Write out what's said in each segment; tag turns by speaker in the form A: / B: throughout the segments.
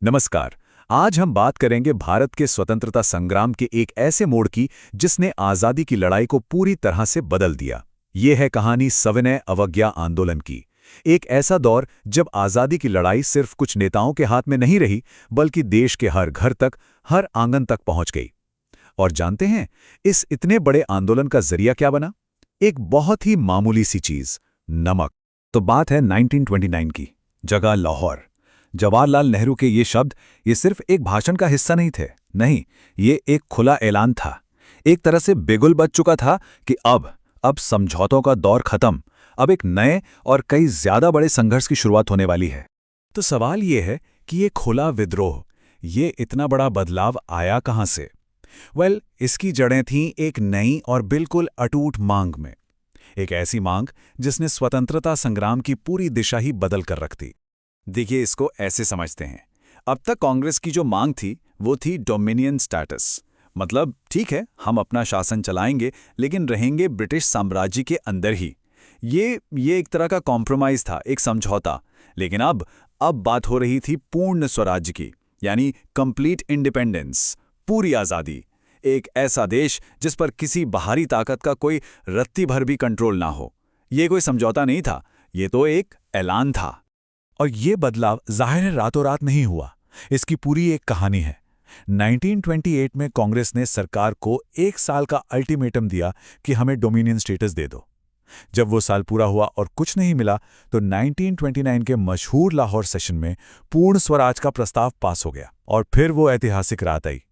A: नमस्कार। आज हम बात करेंगे भारत के स्वतंत्रता संग्राम के एक ऐसे मोड़ की जिसने आज़ादी की लड़ाई को पूरी तरह से बदल दिया। ये है कहानी सविनय अवज्ञा आंदोलन की। एक ऐसा दौर जब आज़ादी की लड़ाई सिर्फ कुछ नेताओं के हाथ में नहीं रही, बल्कि देश के हर घर तक, हर आंगन तक पहुंच गई। और जानते हैं, इस इतने बड़े आंदोलन का जरिया क्या बना? एक बहुत ही मामूली सी चीज, नमक। तो बात है 1929 की, जगह लाहौर। जवाहरलाल नेहरू के ये शब्द ये सिर्फ एक भाषण का हिस्सा नहीं थे। नहीं, ये एक खुला ऐलान था। एक तरह से बिगुल बज चुका था कि अब समझौतों का दौर खत्म। अब एक नए और कई ज्यादा बड़े संघर्ष की शुरुआत होने वाली है। तो सवाल ये है कि ये खुला विद्रोह, ये इतना बड़ा बदलाव आया कहां से? इसकी जड़ें थीं एक नई और बिल्कुल अटूट मांग में। एक ऐसी मांग जिसने स्वतंत्रता संग्राम की पूरी दिशा ही बदल कर रख दी। देखिए, इसको ऐसे समझते हैं। अब तक कांग्रेस की जो मांग थी वो थी डोमिनियन स्टेटस। मतलब ठीक है, हम अपना शासन चलाएंगे लेकिन रहेंगे ब्रिटिश साम्राज्य के अंदर ही। ये एक तरह का कॉम्प्रोमाइज था, एक समझौता। लेकिन अब बात हो रही थी पूर्ण स्वराज्य की, यानी कंप्लीट इंडिपेंडेंस, पूरी आज़ादी। एक ऐसा देश जिस पर किसी बाहरी ताकत का कोई रत्ती भर भी कंट्रोल ना हो। ये कोई समझौता नहीं था, ये तो एक ऐलान था। और ये बदलाव जाहिर है रातों रात नहीं हुआ। इसकी पूरी एक कहानी है। 1928 में कांग्रेस ने सरकार को 1 साल का अल्टीमेटम दिया कि हमें डोमिनियन स्टेटस दे दो। जब वो साल पूरा हुआ और कुछ नहीं मिला, तो 1929 के मशहूर लाहौर सेशन में पूर्ण स्वराज का प्रस्ताव पास हो गया। और फिर वो ऐतिहासिक रात आई,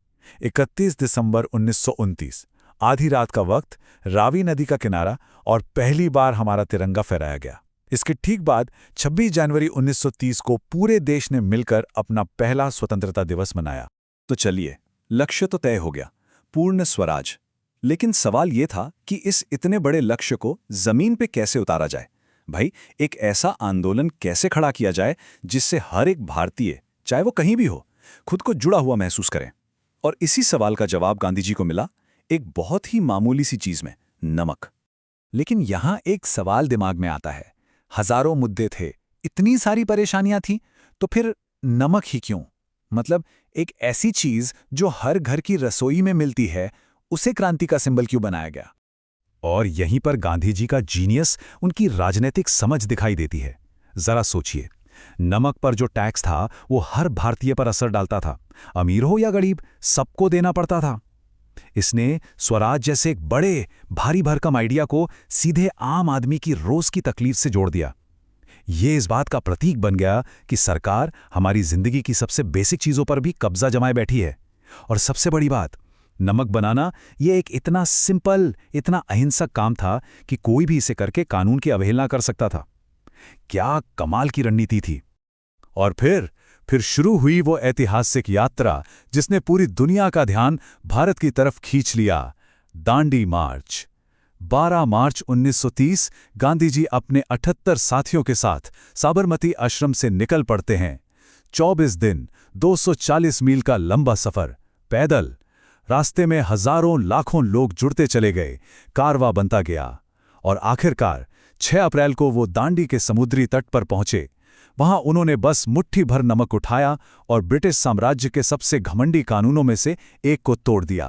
A: 31 दिसंबर 1929। आधी रात का वक्त, रावी नदी का किनारा, और पहली बार हमारा तिरंगा फहराया गया। इसके ठीक बाद 26 जनवरी 1930 को पूरे देश ने मिलकर अपना पहला स्वतंत्रता दिवस मनाया। तो चलिए, लक्ष्य तो तय हो गया, पूर्ण स्वराज। लेकिन सवाल ये था कि इस इतने बड़े लक्ष्य को जमीन पे कैसे उतारा जाए। भाई, एक ऐसा आंदोलन कैसे खड़ा किया जाए जिससे हर एक भारतीय, चाहे वो कहीं भी हो, खुद को जुड़ा हुआ महसूस करे। और इसी सवाल का जवाब गांधी जी को मिला, एक बहुत ही मामूली सी चीज में, नमक। लेकिन यहां एक सवाल दिमाग में आता है। हजारों मुद्दे थे, इतनी सारी परेशानियां थीं, तो फिर नमक ही क्यों? मतलब एक ऐसी चीज जो हर घर की रसोई में मिलती है, उसे क्रांति का सिंबल क्यों बनाया गया? और यहीं पर गांधी जी का जीनियस, उनकी राजनीतिक समझ दिखाई देती है। जरा सोचिए, नमक पर जो टैक्स था वो हर भारतीय पर असर डालता था। अमीर हो या गरीब, सबको देना पड़ता था। इसने स्वराज जैसे एक बड़े भारी भरकम आइडिया को सीधे आम आदमी की रोज की तकलीफ से जोड़ दिया। ये इस बात का प्रतीक बन गया कि सरकार हमारी जिंदगी की सबसे बेसिक चीजों पर भी कब्जा जमाए बैठी है। और सबसे बड़ी बात, नमक बनाना ये एक इतना सिंपल, इतना अहिंसक काम था कि कोई भी इसे करके कानून की अवहेलना कर सकता था। क्या कमाल की रणनीति थी। और फिर शुरू हुई वो ऐतिहासिक यात्रा जिसने पूरी दुनिया का ध्यान भारत की तरफ खींच लिया, दांडी मार्च। 12 मार्च 1930 गांधी जी अपने 78 साथियों के साथ साबरमती आश्रम से निकल पड़ते हैं। 24 दिन, 240 मील का लंबा सफर, पैदल। रास्ते में हजारों लाखों लोग जुड़ते चले गए, कारवां बनता गया। और आखिरकार 6 अप्रैल को वो दांडी के समुद्री तट पर पहुंचे। वहां उन्होंने बस मुट्ठी भर नमक उठाया और ब्रिटिश साम्राज्य के सबसे घमंडी कानूनों में से एक को तोड़ दिया।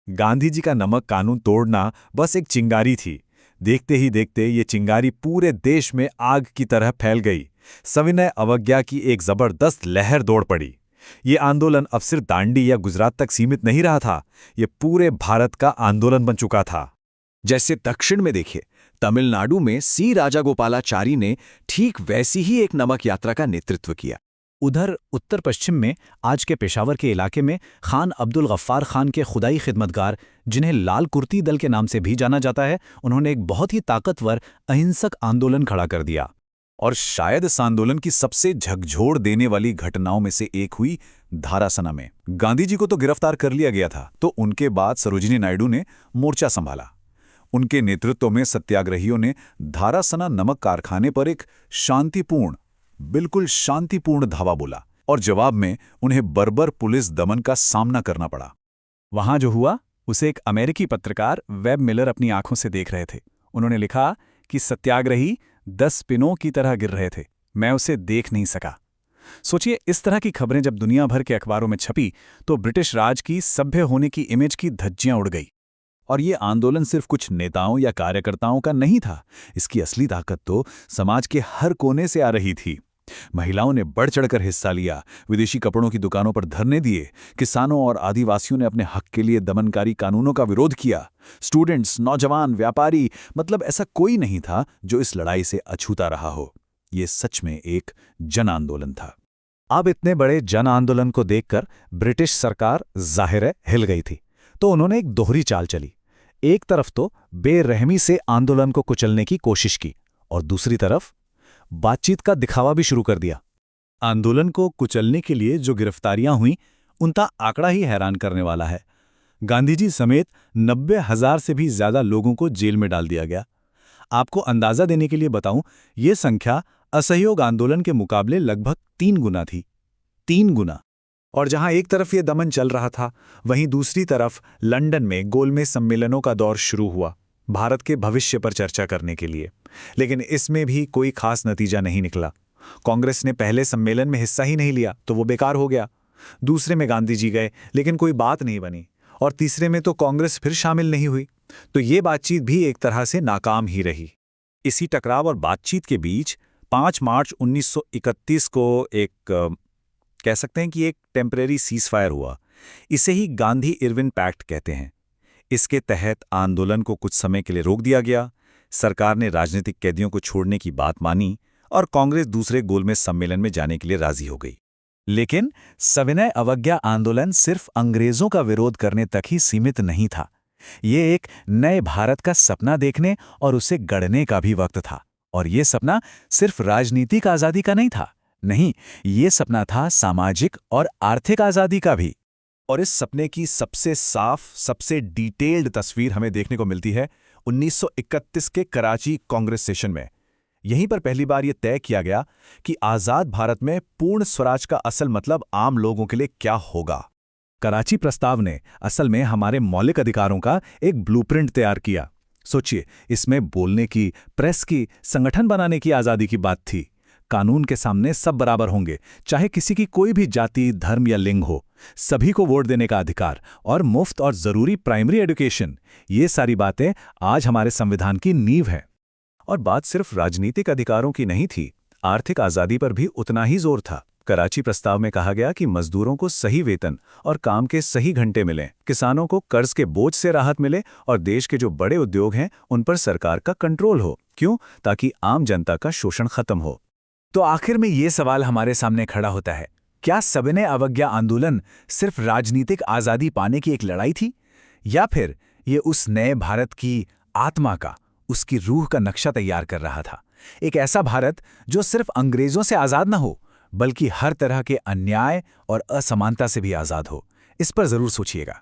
A: गांधी जी का नमक कानून तोड़ना बस एक चिंगारी थी। देखते ही देखते ये चिंगारी पूरे देश में आग की तरह फैल गई। सविनय अवज्ञा की एक जबरदस्त लहर दौड़ पड़ी। ये आंदोलन अब सिर्फ दांडी या गुजरात तक सीमित नहीं रहा था, ये पूरे भारत का आंदोलन बन चुका था। जैसे दक्षिण में देखिए, तमिलनाडु में सी राजागोपालाचारी ने ठीक वैसी ही एक नमक यात्रा का नेतृत्व किया। उधर उत्तर पश्चिम में आज के पेशावर के इलाके में खान अब्दुल गफ्फार खान के खुदाई खिदमतगार, जिन्हें लाल कुर्ती दल के नाम से भी जाना जाता है, उन्होंने एक बहुत ही ताकतवर अहिंसक आंदोलन खड़ा कर दिया। और शायद इस आंदोलन की सबसे झकझोर देने वाली घटनाओं में से एक हुई धारासना में। गांधी जी को तो गिरफ्तार कर लिया गया था, तो उनके बाद सरोजिनी नायडू ने मोर्चा संभाला। उनके नेतृत्व में सत्याग्रहियों ने धारासना नमक कारखाने पर एक शांतिपूर्ण, बिल्कुल शांतिपूर्ण धावा बोला। और जवाब में उन्हें बर्बर पुलिस दमन का सामना करना पड़ा। वहां जो हुआ उसे एक अमेरिकी पत्रकार वेब मिलर अपनी आंखों से देख रहे थे। उन्होंने लिखा कि सत्याग्रही 10 पिनों की तरह गिर रहे थे, मैं उसे देख नहीं सका।
B: सोचिए, इस तरह की खबरें जब दुनिया भर के अखबारों में छपी तो ब्रिटिश राज की सभ्य होने की इमेज की धज्जियां उड़ गई।
A: और ये आंदोलन सिर्फ कुछ नेताओं या कार्यकर्ताओं का नहीं था। इसकी असली ताकत तो समाज के हर कोने से आ रही थी। महिलाओं ने बढ़ चढ़कर हिस्सा लिया, विदेशी कपड़ों की दुकानों पर धरने दिए, किसानों और आदिवासियों ने अपने हक के लिए दमनकारी कानूनों का विरोध किया। स्टूडेंट्स, नौजवान, व्यापारी, मतलब ऐसा कोई नहीं था जो इस लड़ाई से अछूता रहा हो। ये सच में एक जन आंदोलन था।
B: अब इतने बड़े जन आंदोलन को देखकर ब्रिटिश सरकार जाहिर है हिल गई थी। तो उन्होंने एक दोहरी चाल चली। एक तरफ तो बेरहमी से आंदोलन को कुचलने की कोशिश की और दूसरी तरफ बातचीत का दिखावा भी शुरू कर दिया।
A: आंदोलन को कुचलने के लिए जो गिरफ्तारियां हुईं, उनका आंकड़ा ही हैरान करने वाला है। गांधी जी समेत 90,000 से भी ज्यादा लोगों को जेल में डाल दिया गया। आपको अंदाजा देने के लिए बताऊं, ये संख्या असहयोग आंदोलन के मुकाबले लगभग 3 गुना थी। 3 गुना। और जहां एक तरफ ये दमन चल रहा था, वहीं दूसरी तरफ लंदन में गोलमेज सम्मेलनों का दौर शुरू हुआ, भारत के भविष्य पर चर्चा करने के लिए। लेकिन इसमें भी कोई खास नतीजा नहीं निकला। कांग्रेस ने पहले सम्मेलन में हिस्सा ही नहीं लिया तो वो बेकार हो गया। दूसरे में गांधी जी गए, लेकिन कोई बात नहीं बनी। और तीसरे में तो कांग्रेस फिर शामिल नहीं हुई। तो ये बातचीत भी एक तरह से नाकाम ही रही। इसी टकराव और बातचीत के बीच 5 मार्च 1931 को कह सकते हैं कि एक टेम्परेरी सीज़फायर हुआ। इसे ही गांधी इरविन पैक्ट कहते हैं। इसके तहत आंदोलन को कुछ समय के लिए रोक दिया गया। सरकार ने राजनीतिक कैदियों को छोड़ने की बात मानी और कांग्रेस दूसरे गोलमेज सम्मेलन में जाने के लिए राजी हो गई।
B: लेकिन सविनय अवज्ञा आंदोलन सिर्फ अंग्रेजों का विरोध करने तक ही सीमित नहीं था। ये एक नए भारत का सपना देखने और उसे गढ़ने का भी वक्त था। और ये सपना सिर्फ राजनीतिक आज़ादी का नहीं था। नहीं, ये सपना था सामाजिक और आर्थिक आज़ादी का भी।
A: और इस सपने की सबसे साफ, सबसे डिटेल्ड तस्वीर हमें देखने को मिलती है 1931 के कराची कांग्रेस सेशन में। यहीं पर पहली बार यह तय किया गया कि आज़ाद भारत में पूर्ण स्वराज का असल मतलब आम लोगों के लिए क्या होगा।
B: कराची प्रस्ताव ने असल में हमारे मौलिक अधिकारों का एक ब्लूप्रिंट तैयार किया। सोचिए, इसमें बोलने की, प्रेस की, संगठन बनाने की आज़ादी की बात थी। कानून के सामने सब बराबर होंगे, चाहे किसी की कोई भी जाति, धर्म या लिंग हो। सभी को वोट देने का अधिकार और मुफ्त और जरूरी प्राइमरी एजुकेशन, ये सारी बातें आज हमारे संविधान की नींव है।
A: और बात सिर्फ राजनीतिक अधिकारों की नहीं थी, आर्थिक आज़ादी पर भी उतना ही जोर था। कराची प्रस्ताव में कहा गया कि मजदूरों को सही वेतन और काम के सही घंटे मिलें, किसानों को कर्ज के बोझ से राहत मिले और देश के जो बड़े उद्योग हैं उन पर सरकार का कंट्रोल हो। क्यों? ताकि आम जनता का शोषण खत्म हो।
B: तो आखिर में ये सवाल हमारे सामने खड़ा होता है, क्या सविनय अवज्ञा आंदोलन सिर्फ राजनीतिक आज़ादी पाने की एक लड़ाई थी, या फिर ये उस नए भारत की आत्मा का, उसकी रूह का नक्शा तैयार कर रहा था? एक ऐसा भारत जो सिर्फ अंग्रेजों से आज़ाद न हो, बल्कि हर तरह के अन्याय और असमानता से भी आज़ाद हो। इस पर ज़रूर सोचिएगा।